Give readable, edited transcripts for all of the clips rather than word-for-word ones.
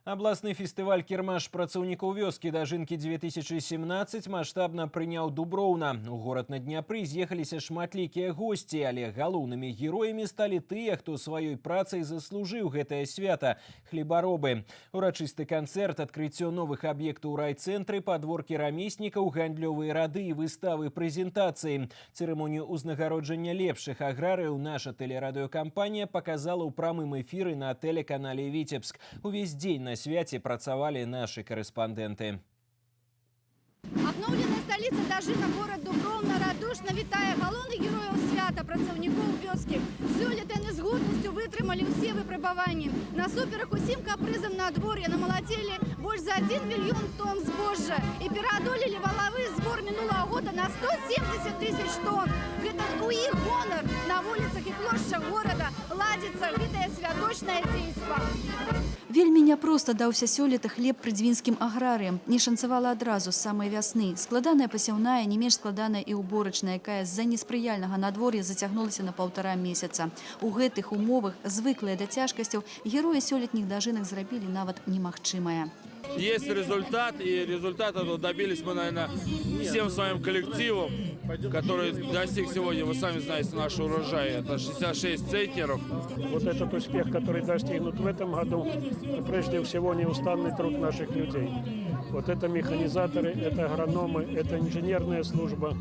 Абласны фестываль «Кірмаш працаўнікоў вёскі Дажынкі-2017 маштабна прыняў Дуброўна. У горад на Дняпры з'ехаліся шматлікія госці, але галоўнымі героямі сталі тыя, хто сваёй працай заслужыў гэтае свята – хлебаробы. Урачысты канцэрт, адкрыццё новых аб'ектаў у райцэнтры, падворкі рамеснікаў, гандлёвыя рады і выставы прэзентацыі. Цырымонію ўзнагароджання лепшых аграрыяў наша тэлерадыёкампанія паказала ў прамым эфіры на тэлеканале «Віцебск». Увесь дзень на свяце працавалі нашы карэспандэнты. Обновленная столица Дажына, город Дуброўна, радушна вітае галоўных герояў свята, працаўнікоў вёскі. Сёлета яны з годнасцю вытрымалі ўсе выпрабаванні. Насуперак усім капрызам надвор'я намалацелі больш за 1 мільён тонн збожжа і пераадолелі валавы збор мінулага года на 170 тысяч тонн. Гэта у іх гонар на вуліцах і плошчах горада ладзіцца гэтае святочнае дзейства. Вельмі няпроста даўся сёлета хлеб прыдзвінскім аграрыям. Не шанцавала адразу з самай вясны. Складаная пасяўная, не менш складаная і ўборачная, якая з-за неспрыяльнага надвор'я зацягнулася на 1,5 месяца. У гэтых умовах, звыклыя да цяжкасцяў, героі сёлетніх дажынак зрабілі нават немагчымае. Есть результат, и результата добились мы, наверное, всем своим коллективом, который достиг сегодня, вы сами знаете, наш урожай. Это 66 центнеров. Вот этот успех, который достигнут в этом году, прежде всего неустанный труд наших людей. Вот это механизаторы, это агрономы, это инженерная служба.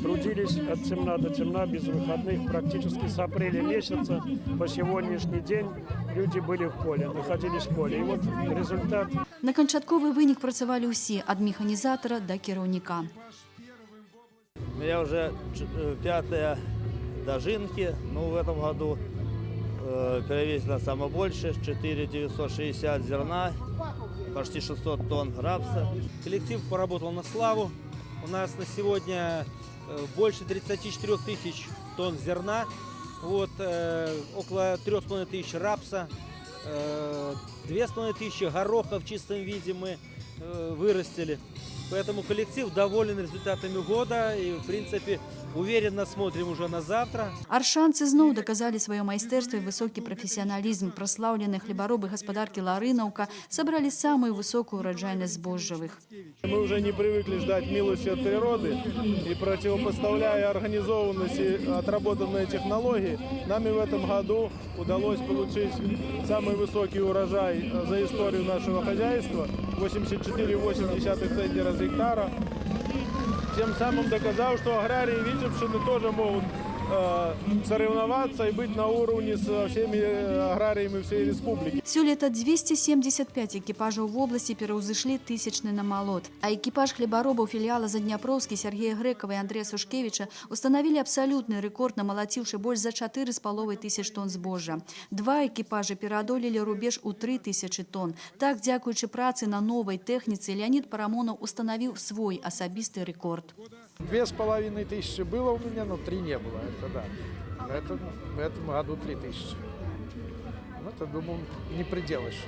Трудились от темна до темна, без выходных, практически с апреля месяца по сегодняшний день люди были в поле, находились в поле. И вот результат. На канчатковы вынік працавалі ўсе, ад механізатара да кіраўніка. У меня уже 5-я дожинки, но в этом году перевезено самое больше, 4960 зерна, почти 600 тонн рапса. Коллектив поработал на славу. У нас на сегодня больше 34 тысяч тонн зерна, вот, около 3,5 тысяч рапса, 2,5 тысячи гороха в чистом виде мы вырастили. Поэтому коллектив доволен результатами года и, в принципе, уверенно смотрим уже на завтра. Аршанцы зноў даказалі сваё майстэрства і высокі прафесіяналізм. Праслаўленыя хлебаробы гаспадаркі Ларынаўка сабралі самую высокую ураджайнасць збожжавых. Мы уже не привыкли ждать милости от природы, и противопоставляя организованность и отработанные технологии, нами в этом году удалось получить самый высокий урожай за историю нашего хозяйства – 84,8 центнера с гектара. Тем самым доказал, что аграрии Витебщины тоже могут соревноваться и быть на уровне со всеми аграриями всей республики. Сёлета 275 экіпажаў в области пераўзышлі тысячны намалот. А экіпаж хлебаробаў філіяла Задняпроўскі Сергея Грэкава і Андрэя Сушкевіча установілі абсалютны рэкорд, намалаціўшы больш за 4,5 тысяч тонн збожжа. 2 экіпажы пераадолелі рубеж у 3000 тонн. Так, дзякуючы працы на новай тэхніцы, Леонид Парамонов установіў свой асабісты рэкорд. 2500 было у меня, но 3 не было. Это да. В этом году 3000. Это, думаю, не пределаешь.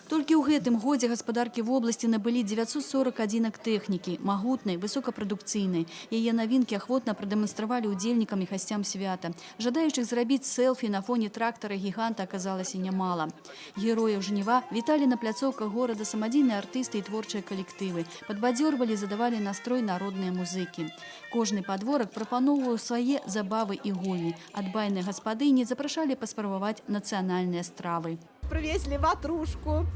Толькі ў гэтым годзе гаспадаркі в области набылі 940 адзінак тэхнікі, магутнай, высокапрадукцыйнай. Яе навінкі ахвотна прадэманстравалі ўдзельнікам і гасцям свята. Жадаючых зрабіць селфі на фоне трактара-гіганта аказалася нямала. Герояў жніва віталі на пляцоўках горада самадзейныя артысты і творчыя калектывы. Падбадзёрвалі, задавалі настрой народныя музыкі. Кожны падворак прапаноўваў свае забавы і гульні. Адбайныя гаспадыні запрашалі паспрабаваць нацыянальныя стравы. Привезли ватрушку,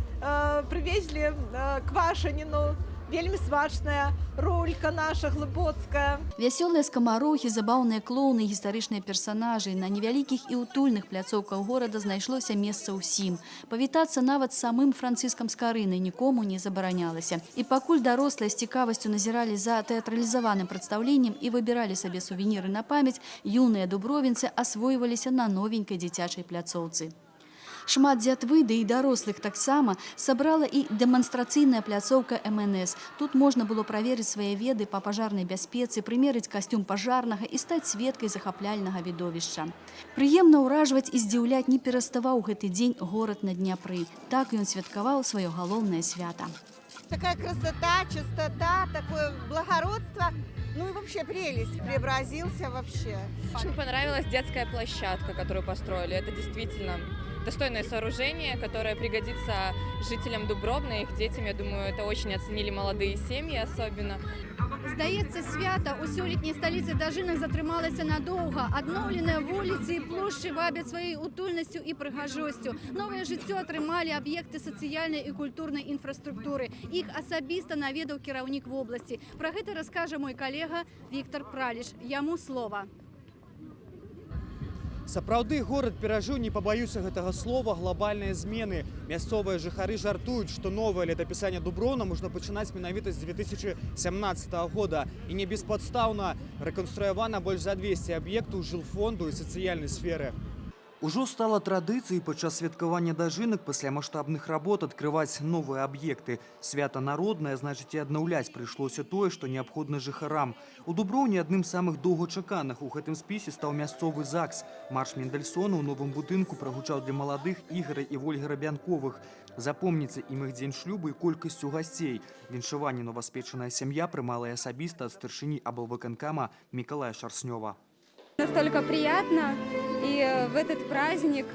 привезли квашанину, вельмі смачная рулька наша глыбоцкая. Вясёлыя скамарохі, забаўныя клоуны, гістарычныя персанажы. На невялікіх і утульных пляцоўках горада знайшлося месца ўсім. Павітацца нават з самым Францыскам Скарынай нікому не забаранялася. І пакуль дарослыя з цікавасцю назіралі за тэатралізаваным прадстаўленнем і выбіралі сабе сувеніры на памяць, юныя дубровінцы асвойваліся на новенькай дзіцячай пляцоўцы. Шмат дзятвы, да і дарослых таксама, сабрала і дэманстрацыйная пляцоўка МНС. Тут можна было праверыць свае веды па пажарнай бяспецы, прымерыць касцюм пажарнага і стаць сведкай захапляльнага відовішча. Прыемна ўражваць і здзіўляць не пераставаў гэты дзень горад на Дняпры. Так ён святкаваў сваё галоўнае свята. Такая красота, чистота, такое благородство. Ну и вообще прелесть, преобразился вообще. Очень понравилась детская площадка, которую построили. Это действительно достойное сооружение, которое пригодится жителям Дубровна и их детям. Я думаю, это очень оценили молодые семьи особенно. Здається, свято у сьогоднішній столиці Дажинок затрималося надовго. Адноўленыя вулиці і площі вабять своєю утульністю і пригажостю. Нове життя отримали об'єкти соціальної і культурної інфраструктури. Їх особисто навідав керівник в області. Про це розкаже мій колега Віктор Праліш. Йому слово. Сапраўды горад перажыў, не пабаюся гэтага слова, глобальныя змены. Мясцовыя жыхары жартуюць, што новае летапісанне Дубровна можна пачынаць менавіта з 2017 года. І не беспадстаўна рэканструявана больш за 200 аб'ектаў жылфонду і сацыяльнай сферы. Ужо стала традыцыяй падчас святкавання дажынак пасля маштабных работ адкрываць новыя аб'екты. Свята народнае, значыць, і аднаўляць прыйшлося тое, што неабходна жыхарам. У Дуброўні адным з самых доўгачаканых у гэтым спісе стаў мясцовы ЗАГС. Марш Мендельсона ў новым будынку прагучаў для маладых Ігара і Вольгі Рабянковых. Запомніцца ім іх дзень шлюбу і колькасцю гасцей. Віншаванне новаспечаная сям'я прымала і асабіста ад старшыні аблвыканкама Мікалая Шарснёва. Настолько приятно, и в этот праздник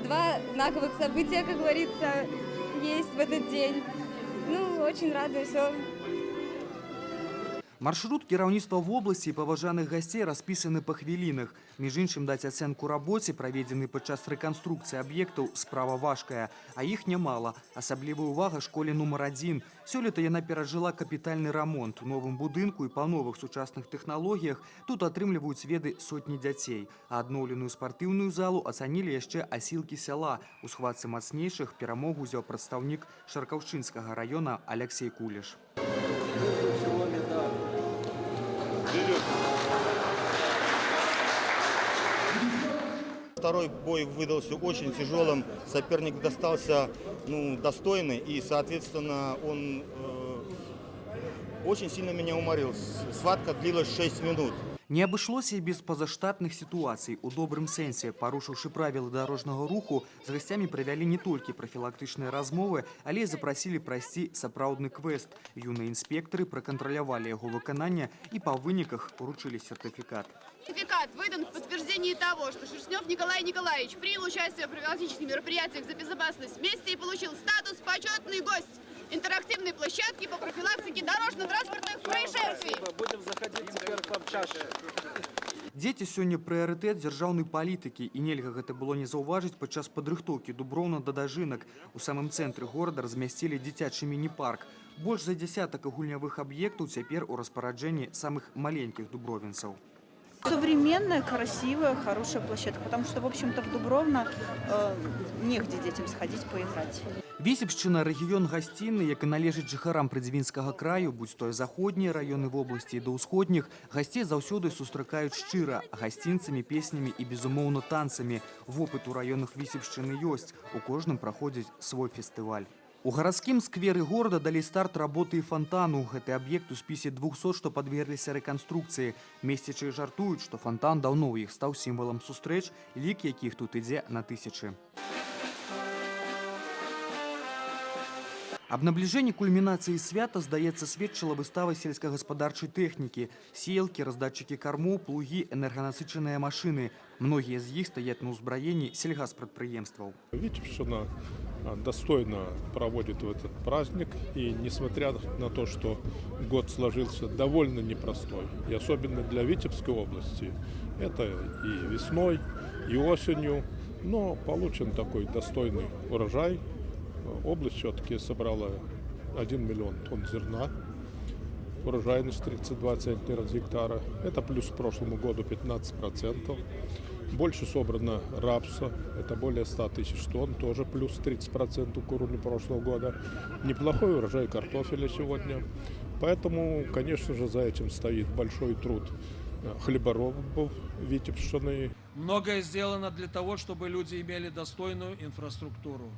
два знаковых события, как говорится, есть в этот день. Ну, очень радуюсь. Маршрут кіраўніцтва вобласці і паважаных гасцей распісаны па хвілінах. Між іншым, даць ацэнку рабоце, праведзенай падчас рэканструкцыі аб'ектаў, справа важкая, а іх нямала. Асаблівая ўвага школе нумар 1. Сёлета яна перажыла капітальны рамонт. У новым будынку і па новых сучасных тэхналогіях тут атрымліваюць веды сотні дзяцей. А адноўленую спартыўную залу ацанілі яшчэ асілкі сяла. У схватцы мацнейшых перамогу ўзяў прадстаўнік Шаркаўшчынскага раёна Алексей Куліш. Второй бой выдался очень тяжелым, соперник достался достойный, и, соответственно, он очень сильно меня уморил. Схватка длилась 6 минут. Не абышлося і без пазаштатных сітуацый. У добрым сэнсе, парушыўшы правілы дарожнага руху, з гасцямі правялі не толькі прафілактычныя размовы, але і запрасілі прайсці сапраўдны квест. Юныя інспектары пракантралявалі яго выкананне і па выніках уручылі сертыфікат. Сертификат выдан в подтверждении того, что Шерстнев Николай Николаевич принял участие в профилактических мероприятиях за безопасность вместе и получил статус «Почетный гость» интерактивной площадки по профилактике дорожно-транспортных происшествий. Будем заходить теперь к вам чаще. Дзеці сёння прыярытэт дзяржаўнай палітыкі, і нельга гэта было не заўважыць падчас падрыхтоўкі Дуброўна да дажынак. У самым цэнтры горада размясцілі дзіцячы міні-парк. Больш за дзясятак гульнявых аб'ектаў цяпер у распараджэнні самых маленькіх дубровінцаў. Современная, красивая, хорошая площадка, потому что, в общем-то, в Дубровно негде детям сходить поиграть. Вісебшчына – рэгіён гасцінны, як і належыць жыхарам Прыдзівінскага краю, будь то заходнія раёны вобласці і да ўсходніх, гасцей заўсёды сустракаюць шчыра, гасцінцамі, песнямі і, безумоўна, танцамі. Вопыт у раёнах Вісебшчыны ёсць, у кожным праходзіць свой фестываль. У гарадскім скверы горада далі старт работы і фонтану. Гэты аб'ект у спісе 200, што падвергліся рэканструкцыі. Месцічы жартуюць, што фонтан даўно ў іх стаў сімвалам сустрэч, лік якіх тут ідзе на тысячы. Аб набліжэнні кульмінацыі свята, здаецца, сведчыла выстава сельскагаспадарчай тэхнікі. Сеялкі, раздатчыкі кармоў, плугі, энерганасычаныя машыны. Многія з іх стаяць на ўзбраенні сельгаспрадпрыемстваў. Витебщина достойно проводит этот праздник, и несмотря на то, что год сложился довольно непростой, и особенно для Витебской области, это и весной, и осенью, но получен такой достойный урожай. Область все-таки собрала 1 миллион тонн зерна, урожайность 32 центнера с гектара, это плюс к прошлому году 15%. Больше собрано рапса, это более 100 тысяч тонн, тоже плюс 30% к уровню прошлого года. Неплохой урожай картофеля сегодня, поэтому, конечно же, за этим стоит большой труд хлеборобов Витебщины. Многое сделано для того, чтобы люди имели достойную инфраструктуру.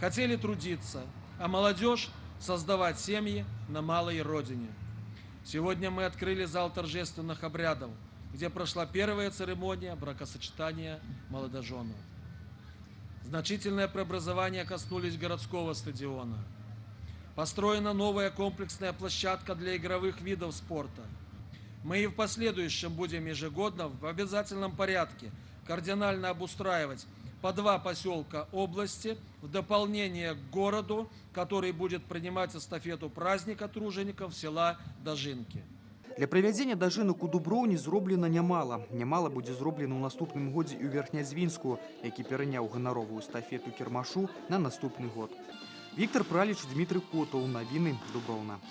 Хотели трудиться, а молодежь создавать семьи на малой родине. Сегодня мы открыли зал торжественных обрядов, где прошла первая церемония бракосочетания молодоженов. Значительное преобразование коснулись городского стадиона. Построена новая комплексная площадка для игровых видов спорта. Мы и в последующем будем ежегодно в обязательном порядке кардинально обустраивать по 2 поселка области в дополнение к городу, который будет принимать эстафету праздника тружеников села Дажинки. Для правядзення дажынак у Дуброўні зроблена нямала. Нямала будзе зроблена ў наступным годзе і ў Верхнязвінску, які пераняў ганаровую эстафету кірмашу на наступны год. Віктор Праліч, Дмітрый Котаў. Навіны Дуброўна.